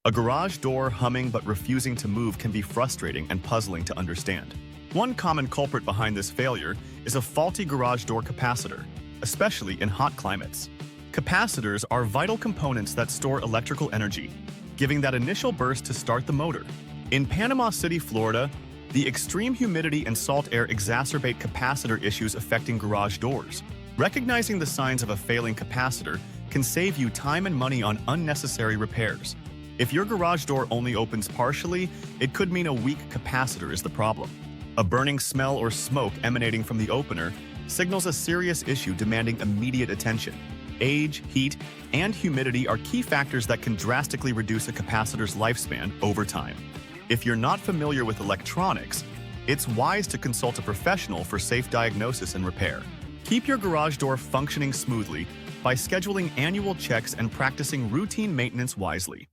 A garage door humming but refusing to move can be frustrating and puzzling to understand. One common culprit behind this failure is a faulty garage door capacitor, especially in hot climates. Capacitors are vital components that store electrical energy, giving that initial burst to start the motor. In Panama City, Florida, the extreme humidity and salt air exacerbate capacitor issues affecting garage doors. Recognizing the signs of a failing capacitor can save you time and money on unnecessary repairs. If your garage door only opens partially, it could mean a weak capacitor is the problem. A burning smell or smoke emanating from the opener signals a serious issue demanding immediate attention. Age, heat, and humidity are key factors that can drastically reduce a capacitor's lifespan over time. If you're not familiar with electronics, it's wise to consult a professional for safe diagnosis and repair. Keep your garage door functioning smoothly by scheduling annual checks and practicing routine maintenance wisely.